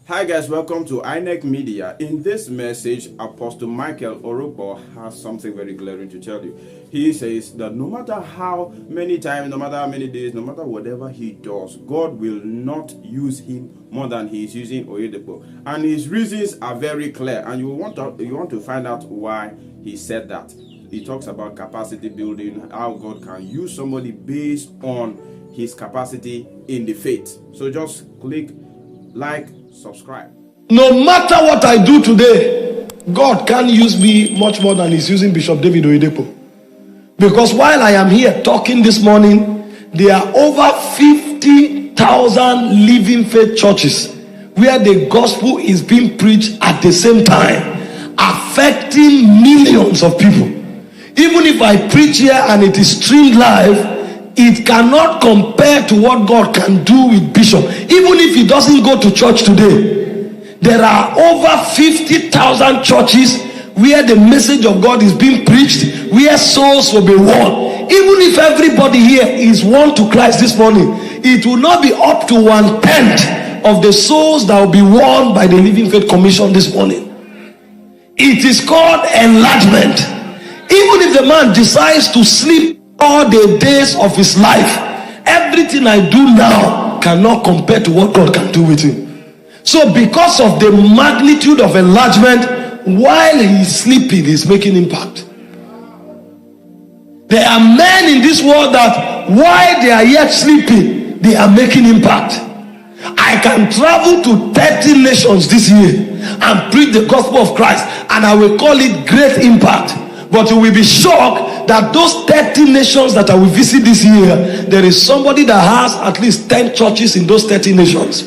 Hi guys, welcome to INEC Media. In this message, Apostle Michael Orokpo has something very glaring to tell you. He says that no matter how many times, no matter how many days, no matter whatever he does, God will not use him more than he is using OYEDEPO. And his reasons are very clear, and you want to find out why he said that. He talks about capacity building, how God can use somebody based on his capacity in the faith. So just click like, subscribe. No matter what I do today, God can use me much more than he's using Bishop David OYEDEPO. Because while I am here talking this morning, there are over 50,000 living faith churches where the gospel is being preached at the same time, affecting millions of people. Even if I preach here and it is streamed live, it cannot compare to what God can do with Bishop. Even if he doesn't go to church today, there are over 50,000 churches where the message of God is being preached, where souls will be won. Even if everybody here is won to Christ this morning, it will not be up to 1/10 of the souls that will be won by the Living Faith Commission this morning. It is called enlargement. Even if the man decides to sleep all the days of his life, everything I do now cannot compare to what God can do with him. So because of the magnitude of enlargement, while he is sleeping, he's making impact. There are men in this world that while they are yet sleeping, they are making impact. I can travel to 30 nations this year and preach the gospel of Christ, and I will call it great impact. But you will be shocked that those 30 nations that I will visit this year, there is somebody that has at least 10 churches in those 30 nations.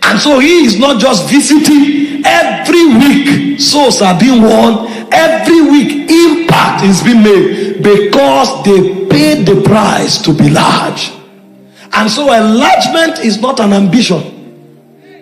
And so he is not just visiting. Every week souls are being won. Every week impact is being made because they paid the price to be large. And so enlargement is not an ambition.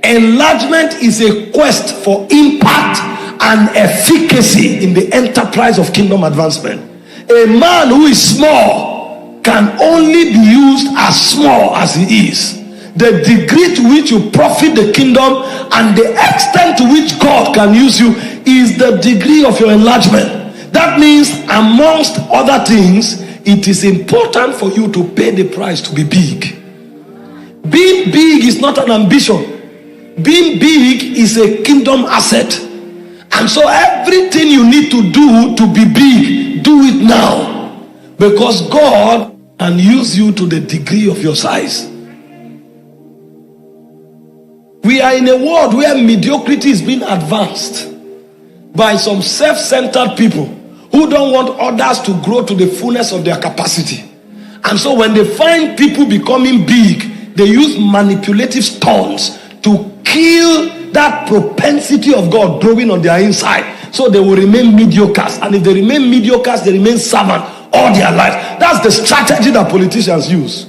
Enlargement is a quest for impact and efficacy in the enterprise of kingdom advancement. A man who is small can only be used as small as he is. The degree to which you profit the kingdom and the extent to which God can use you is the degree of your enlargement. That means, amongst other things, it is important for you to pay the price to be big. Being big is not an ambition. Being big is a kingdom asset. And so everything you need to do to be big, do it now. Because God can use you to the degree of your size. We are in a world where mediocrity is being advanced by some self-centered people who don't want others to grow to the fullness of their capacity. And so when they find people becoming big, they use manipulative stunts to kill that propensity of God growing on their inside, so they will remain mediocres. And if they remain mediocres, they remain servant all their life. That's the strategy that politicians use.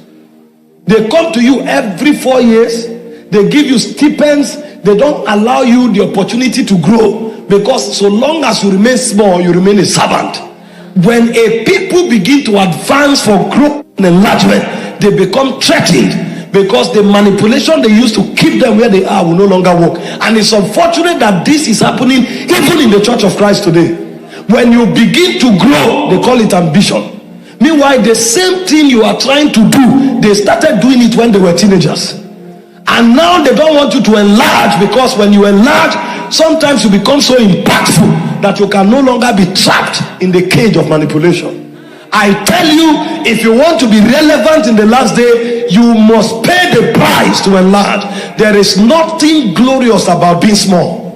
They come to you every 4 years, they give you stipends, they don't allow you the opportunity to grow, because so long as you remain small, you remain a servant. When a people begin to advance for growth and enlargement, they become threatened, because the manipulation they used to keep them where they are will no longer work. And it's unfortunate that this is happening even in the Church of Christ today. When you begin to grow, they call it ambition. Meanwhile, the same thing you are trying to do, they started doing it when they were teenagers. And now they don't want you to enlarge, because when you enlarge, sometimes you become so impactful that you can no longer be trapped in the cage of manipulation. I tell you, if you want to be relevant in the last day, you must pay the price to enlarge. There is nothing glorious about being small.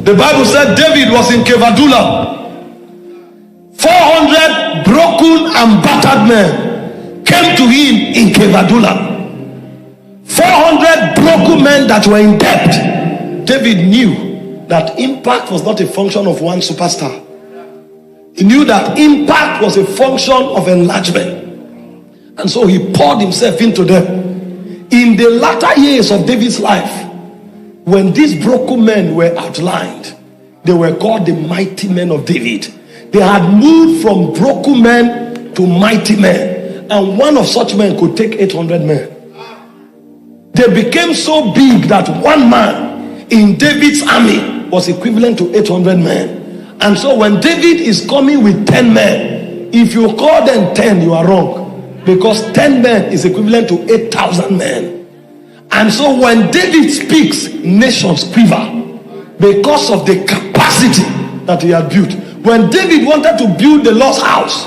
The Bible said David was in Kevadula. 400 broken and battered men came to him in Kevadula. 400 broken men that were in debt. David knew that impact was not a function of one superstar. He knew that impact was a function of enlargement. And so he poured himself into them. In in the latter years of David's life, when these broken men were outlined, they were called the mighty men of David. They had moved from broken men to mighty men, and one of such men could take 800 men. They became so big that one man in David's army was equivalent to 800 men. And so when David is coming with 10 men, if you call them 10, you are wrong, because 10 men is equivalent to 8,000 men. And so when David speaks, nations quiver because of the capacity that he had built. When David wanted to build the Lord's house,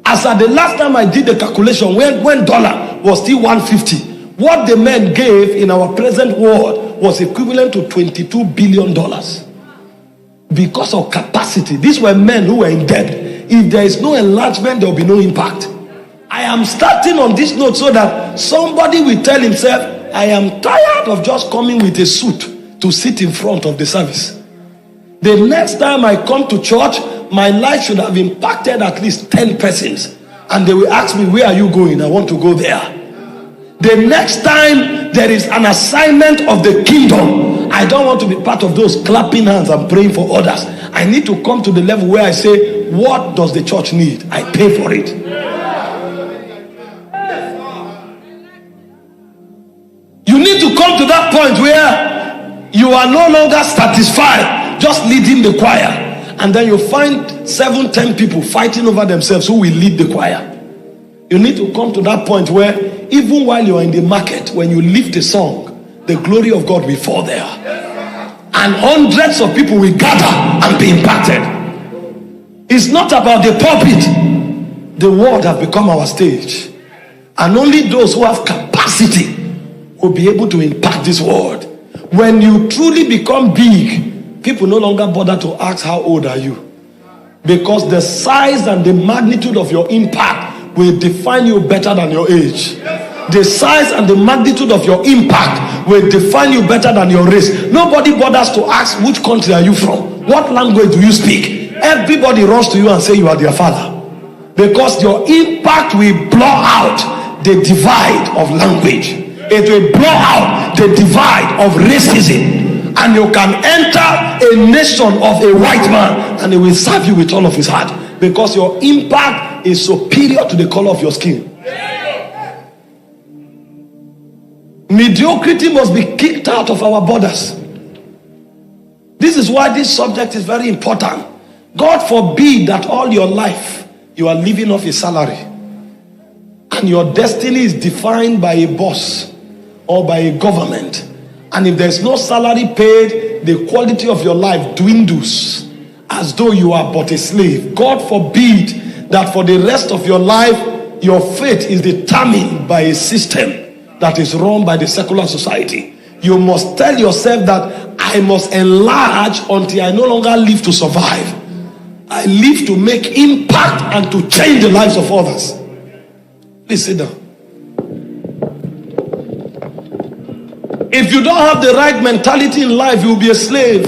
as at the last time I did the calculation, when dollar was still 150, what the men gave in our present world was equivalent to $22 billion. Because of capacity. These were men who were in debt. If there is no enlargement, there will be no impact. I am starting on this note so that somebody will tell himself, I am tired of just coming with a suit to sit in front of the service. The next time I come to church, my life should have impacted at least 10 persons. And they will ask me, where are you going? I want to go there. The next time there is an assignment of the kingdom, I don't want to be part of those clapping hands and praying for others. I need to come to the level where I say, what does the church need? I pay for it. You need to come to that point where you are no longer satisfied just leading the choir, and then you find 7-10 people fighting over themselves who will lead the choir. You need to come to that point where even while you are in the market, when you lift a song, the glory of God will fall there, and hundreds of people will gather and be impacted. It's not about the pulpit. The world has become our stage, and only those who have capacity will be able to impact this world. When you truly become big, people no longer bother to ask how old are you, because the size and the magnitude of your impact will define you better than your age. The size and the magnitude of your impact will define you better than your race. Nobody bothers to ask, which country are you from? What language do you speak? Everybody runs to you and say you are their father, because your impact will blow out the divide of language. It will blow out the divide of racism, and you can enter a nation of a white man and he will serve you with all of his heart, because your impact is superior to the color of your skin. Mediocrity must be kicked out of our borders. This is why this subject is very important. God forbid that all your life you are living off a salary, and your destiny is defined by a boss or by a government, and if there's no salary paid, the quality of your life dwindles as though you are but a slave. God forbid that for the rest of your life your fate is determined by a system that is run by the secular society. You must tell yourself that I must enlarge until I no longer live to survive. I live to make impact and to change the lives of others. Please sit down. If you don't have the right mentality in life, you will be a slave.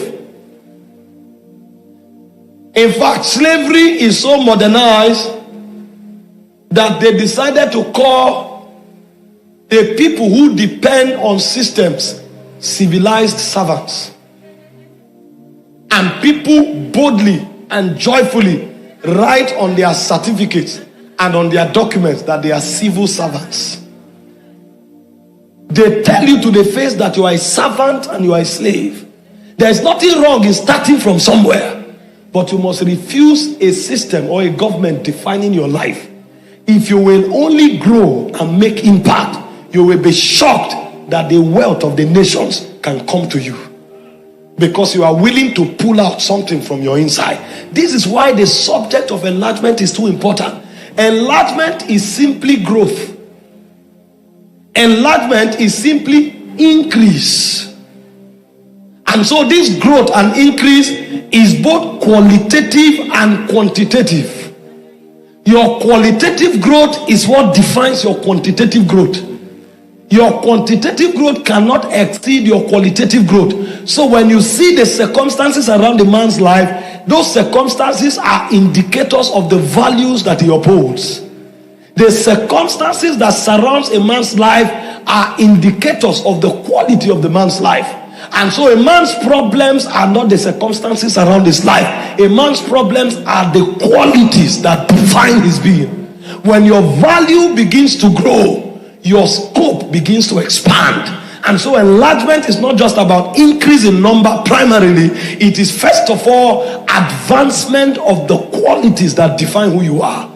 In fact, slavery is so modernized that they decided to call the people who depend on systems civilized servants. And people boldly and joyfully write on their certificates and on their documents that they are civil servants. They tell you to the face that you are a servant and you are a slave. There is nothing wrong in starting from somewhere, but you must refuse a system or a government defining your life. If you will only grow and make impact, you will be shocked that the wealth of the nations can come to you, because you are willing to pull out something from your inside. This is why the subject of enlargement is too important. Enlargement is simply growth. Enlargement is simply increase. And so this growth and increase is both qualitative and quantitative. Your qualitative growth is what defines your quantitative growth. Your quantitative growth cannot exceed your qualitative growth. So when you see the circumstances around a man's life, those circumstances are indicators of the values that he upholds. The circumstances that surrounds a man's life are indicators of the quality of the man's life. And so a man's problems are not the circumstances around his life. A man's problems are the qualities that define his being. When your value begins to grow, your scope begins to expand. And so enlargement is not just about increase in number primarily. It is first of all advancement of the qualities that define who you are.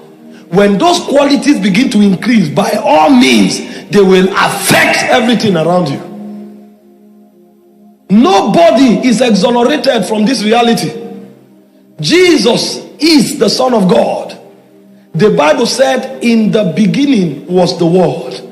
When those qualities begin to increase, by all means, they will affect everything around you. Nobody is exonerated from this reality. Jesus is the Son of God. The Bible said, in the beginning was the Word.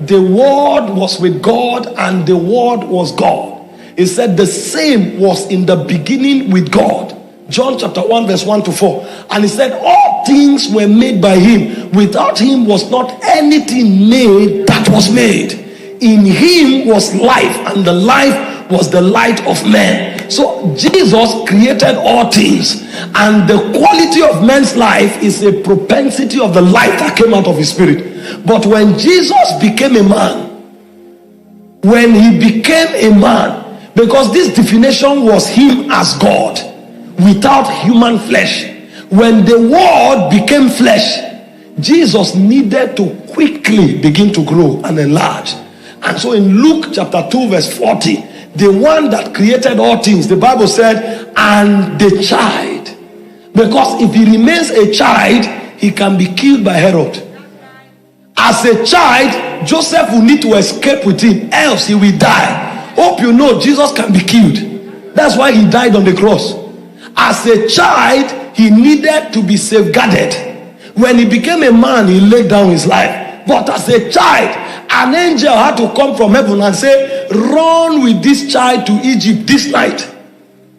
The Word was with God, and the Word was God. It said the same was in the beginning with God. John chapter 1 verse 1 to 4. And he said all things were made by him. Without him was not anything made that was made. In him was life, and the life was the light of men. So Jesus created all things, and the quality of man's life is a propensity of the light that came out of his spirit. But when Jesus became a man, when he became a man, because this definition was him as God without human flesh, when the word became flesh, Jesus needed to quickly begin to grow and enlarge. And so in Luke chapter 2 verse 40, the one that created all things, the Bible said, and the child, because if he remains a child, he can be killed by Herod. As a child, Joseph will need to escape with him, else he will die. Hope you know Jesus can be killed. That's why he died on the cross. As a child, he needed to be safeguarded. When he became a man, he laid down his life. But as a child, an angel had to come from heaven and say, run with this child to Egypt this night,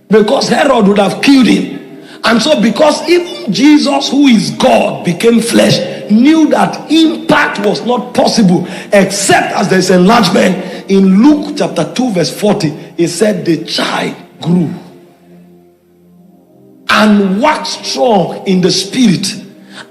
because Herod would have killed him. And so because even Jesus, who is God, became flesh, knew that impact was not possible except as there's enlargement. In Luke chapter 2 verse 40, it said the child grew and waxed strong in the spirit,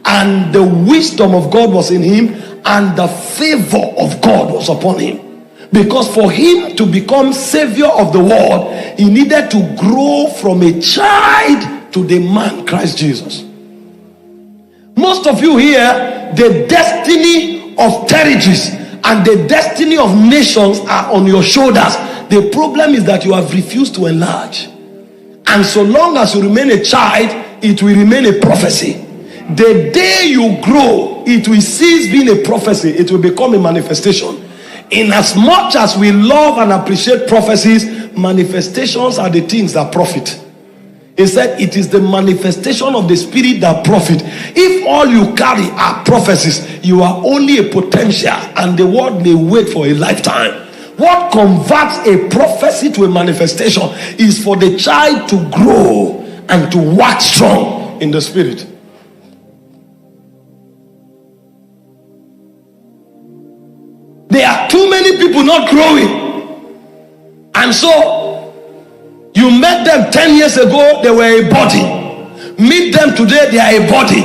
and the wisdom of God was in him, and the favor of God was upon him. Because for him to become savior of the world, he needed to grow from a child to the man Christ Jesus. Most of you here, the destiny of territories and the destiny of nations are on your shoulders. The problem is that you have refused to enlarge. And so long as you remain a child, it will remain a prophecy. The day you grow, it will cease being a prophecy. It will become a manifestation. In as much as we love and appreciate prophecies, manifestations are the things that profit. He said it is the manifestation of the spirit that profit. If all you carry are prophecies, you are only a potential, and the world may wait for a lifetime. What converts a prophecy to a manifestation is for the child to grow and to wax strong in the spirit. There are too many people not growing, and so you met them 10 years ago, they were a body. Meet them today, they are a body,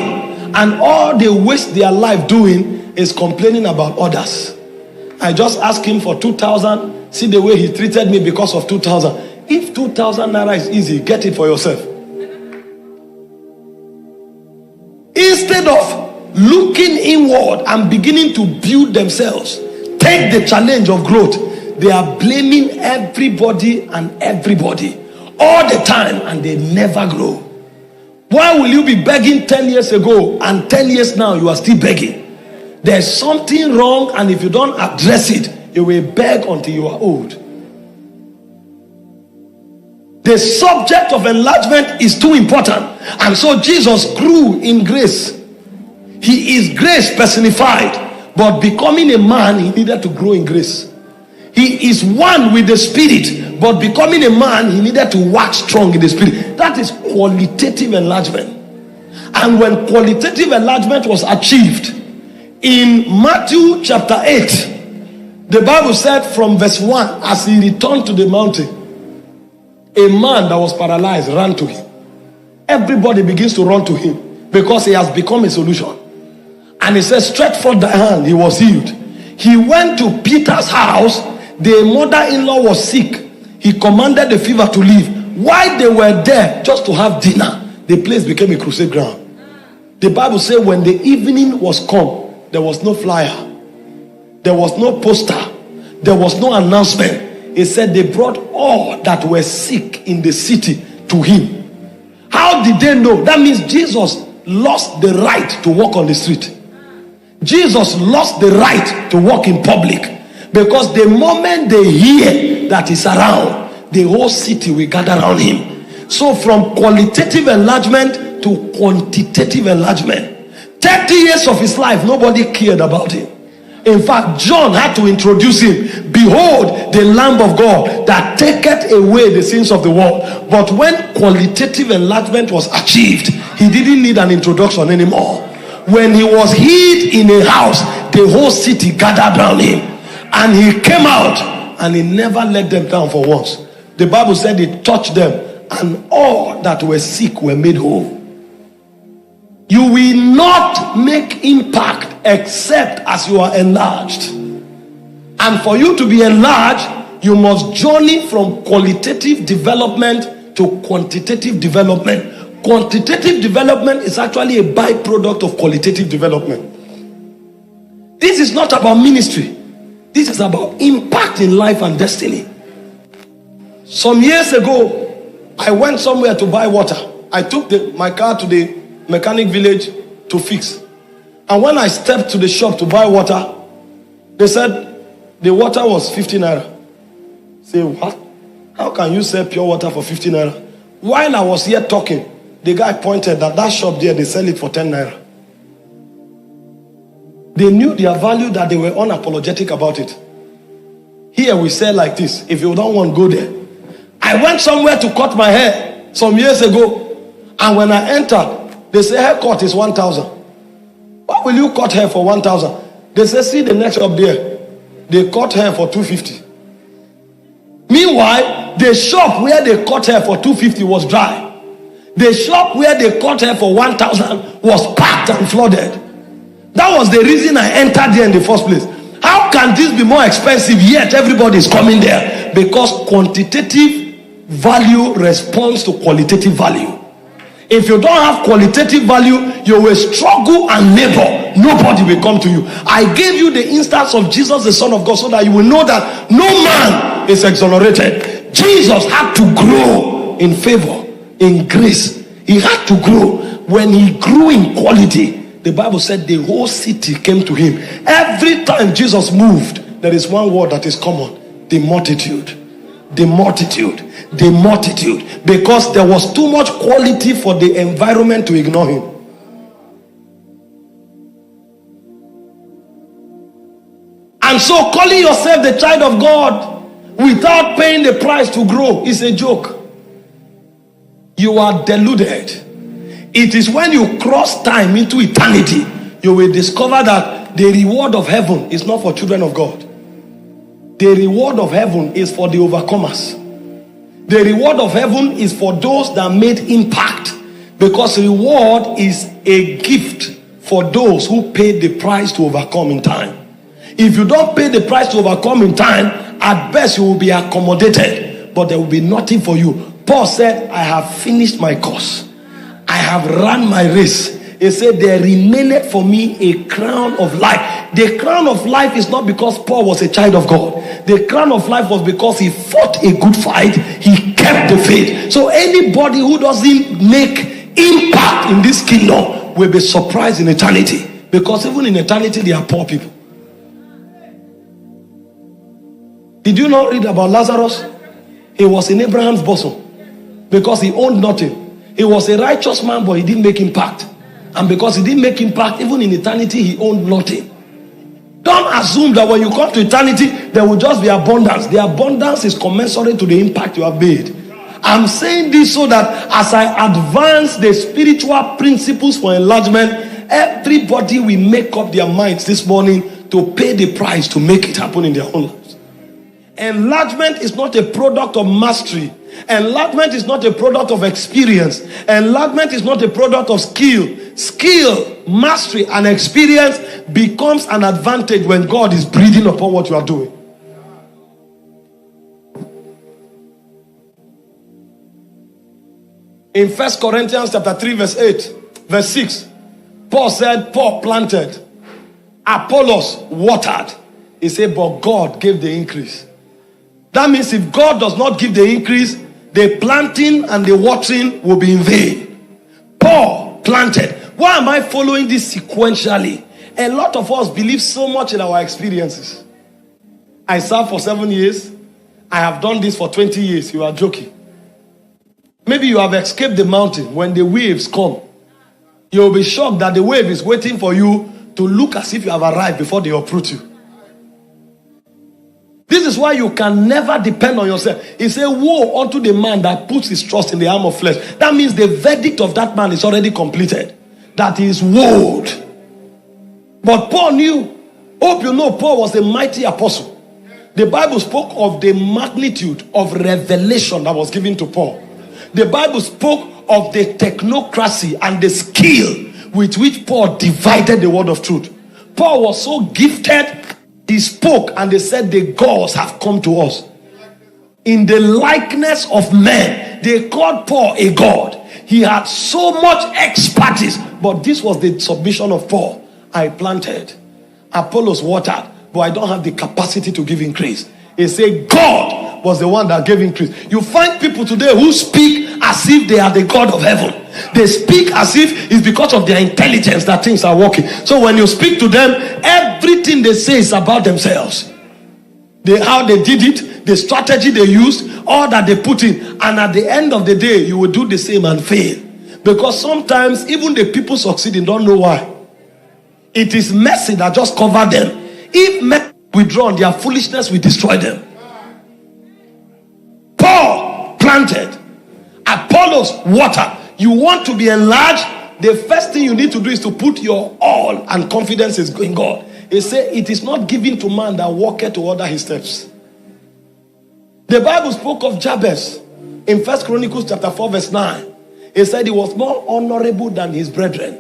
and all they waste their life doing is complaining about others. I just asked him for 2,000. See the way he treated me because of 2,000. If 2,000 naira is easy, get it for yourself. Instead of looking inward and beginning to build themselves, take the challenge of growth, they are blaming everybody and everybody all the time, and they never grow. Why will you be begging 10 years ago and 10 years now you are still begging? There's something wrong, and if you don't address it, you will beg until you are old. The subject of enlargement is too important, and so Jesus grew in grace. He is grace personified, but becoming a man, he needed to grow in grace. He is one with the spirit, but becoming a man, he needed to wax strong in the spirit. That is qualitative enlargement. And when qualitative enlargement was achieved, in Matthew chapter 8, the Bible said from verse 1, as he returned to the mountain, a man that was paralyzed ran to him. Everybody begins to run to him because he has become a solution. And he said, stretch forth thy hand. He was healed. He went to Peter's house. The mother-in-law was sick. He commanded the fever to leave. While they were there just to have dinner, the place became a crusade ground. The Bible says when the evening was come, there was no flyer, there was no poster, there was no announcement. It said they brought all that were sick in the city to him. How did they know? That means Jesus lost the right to walk on the street. Jesus lost the right to walk in public, because the moment they hear that he's around, the whole city will gather around him. So from qualitative enlargement to quantitative enlargement, 30 years of his life, nobody cared about him. In fact, John had to introduce him. Behold, the Lamb of God that taketh away the sins of the world. But when qualitative enlargement was achieved, he didn't need an introduction anymore. When he was hid in a house, the whole city gathered around him, and he came out, and he never let them down for once. The Bible said he touched them, and all that were sick were made whole. You will not make impact except as you are enlarged. And for you to be enlarged, you must journey from qualitative development to quantitative development. Quantitative development is actually a byproduct of qualitative development. This is not about ministry. This is about impact in life and destiny. Some years ago, I went somewhere to buy water. I took my car to the mechanic village to fix. And when I stepped to the shop to buy water, they said the water was 50 naira. Say, what? How can you sell pure water for 50 naira? While I was here talking, the guy pointed that shop there, they sell it for 10 naira. They knew their value, that they were unapologetic about it. Here we sell like this. If you don't want, go there. I went somewhere to cut my hair some years ago, and when I entered, they say haircut is 1,000. Why will you cut hair for 1,000? They say, see the next up there, they cut hair for 250. Meanwhile, the shop where they cut hair for 250 was dry. The shop where they cut hair for 1,000 was packed and flooded. That was the reason I entered there in the first place. How can this be more expensive yet everybody is coming there? Because quantitative value responds to qualitative value. If you don't have qualitative value, you will struggle and labor. Nobody will come to you. I gave you the instance of Jesus, the Son of God, so that you will know that no man is exonerated. Jesus had to grow in favor, in grace. He had to grow. When he grew in quality, the Bible said the whole city came to him. Every time Jesus moved, there is one word that is common: the multitude. The multitude. The multitude. Because there was too much quality for the environment to ignore him. And so calling yourself the child of God without paying the price to grow is a joke. You are deluded. It is when you cross time into eternity, you will discover that the reward of heaven is not for children of God. The reward of heaven is for the overcomers. The reward of heaven is for those that made impact. Because reward is a gift for those who paid the price to overcome in time. If you don't pay the price to overcome in time, at best you will be accommodated, but there will be nothing for you. Paul said, I have finished my course. I have run my race. He said, there remaineth for me a crown of life. The crown of life is not because Paul was a child of God. The crown of life was because he fought a good fight. He kept the faith. So anybody who doesn't make impact in this kingdom will be surprised in eternity. Because even in eternity, they are poor people. Did you not read about Lazarus? He was in Abraham's bosom because he owned nothing. He was a righteous man, but he didn't make impact. And because he didn't make impact, even in eternity, he owned nothing. Don't assume that when you come to eternity, there will just be abundance. The abundance is commensurate to the impact you have made. I'm saying this so that as I advance the spiritual principles for enlargement, everybody will make up their minds this morning to pay the price to make it happen in their own lives. Enlargement is not a product of mastery. Enlargement is not a product of experience. Enlargement is not a product of skill. skill, mastery, and experience becomes an advantage when God is breathing upon what you are doing. In 1 Corinthians chapter 3 verse 8, verse 6, Paul said, Paul planted, Apollos watered. He said, but God gave the increase. That means if God does not give the increase, the planting and the watering will be in vain. Paul planted. Why am I following this sequentially? A lot of us believe so much in our experiences. I served for 7 years. I have done this for 20 years. You are joking. Maybe you have escaped the mountain. When the waves come, you'll be shocked that the wave is waiting for you to look as if you have arrived before they uproot you. This is why you can never depend on yourself. He said, woe unto the man that puts his trust in the arm of flesh. That means the verdict of that man is already completed. That is woed. But Paul knew. Hope you know Paul was a mighty apostle. The Bible spoke of the magnitude of revelation that was given to Paul. The Bible spoke of the technocracy and the skill with which Paul divided the word of truth. Paul was so gifted, he spoke and they said the gods have come to us. In the likeness of men, they called Paul a god. He had so much expertise, but this was the submission of Paul. I planted, Apollos watered, but I don't have the capacity to give increase. He said God was the one that gave increase. You find people today who speak as if they are the God of heaven. They speak as if it's because of their intelligence that things are working. So when you speak to them, everything they say is about themselves. How they did it, the strategy they used, all that they put in. And at the end of the day, you will do the same and fail. Because sometimes even the people succeeding don't know why. It is mercy that just covered them. If men withdrawn, their foolishness will destroy them. Paul planted, Apollos watered. You want to be enlarged, the first thing you need to do is to put your all and confidence in God. He said, it is not given to man that walketh to order his steps. The Bible spoke of Jabez in 1 Chronicles chapter 4 verse 9. He said he was more honorable than his brethren.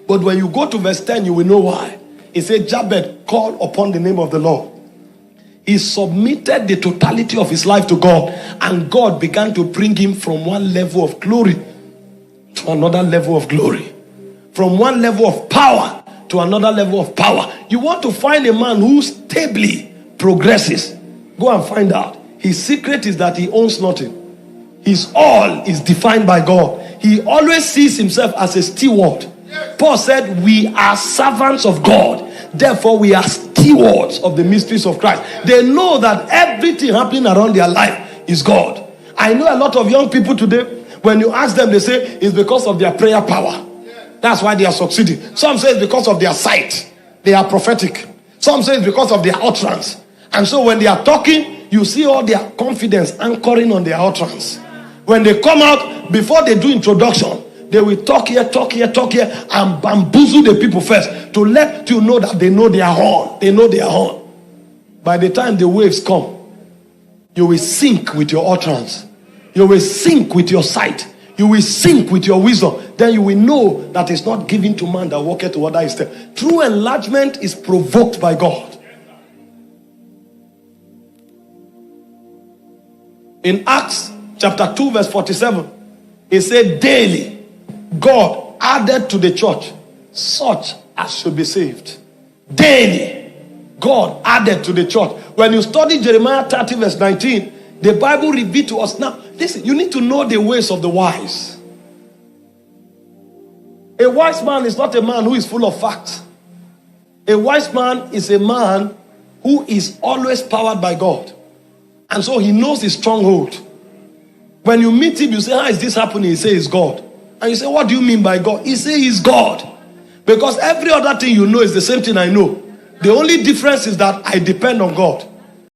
But when you go to verse 10, you will know why. He said Jabez called upon the name of the Lord. He submitted the totality of his life to God, and God began to bring him from one level of glory to another level of glory, from one level of power to another level of power. You want to find a man who stably progresses, go and find out. His secret is that he owns nothing. His all is defined by God. He always sees himself as a steward. Paul said we are servants of God, therefore we are stewards of the mysteries of Christ. They know that everything happening around their life is God. I know a lot of young people today, when you ask them, they say it's because of their prayer power. That's why they are succeeding. Some say it's because of their sight. They are prophetic. Some say it's because of their utterance. And so when they are talking, you see all their confidence anchoring on their utterance. When they come out, before they do introduction, they will talk here, and bamboozle the people first to let you know that they know their horn. They know their horn. By the time the waves come, you will sink with your utterance. You will sink with your sight. You will sink with your wisdom. Then you will know that it's not given to man that walketh to order his step. True enlargement is provoked by God. In Acts chapter 2 verse 47, it said daily God added to the church such as should be saved. Daily God added to the church. When you study Jeremiah 30 verse 19, the Bible revealed to us. Now listen, you need to know the ways of the wise. A wise man is not a man who is full of facts. A wise man is a man who is always powered by God, and so he knows his stronghold. When you meet him, you say, how is this happening? He says it's God. And you say, what do you mean by God? He says he's God. Because every other thing you know is the same thing I know. The only difference is that I depend on God.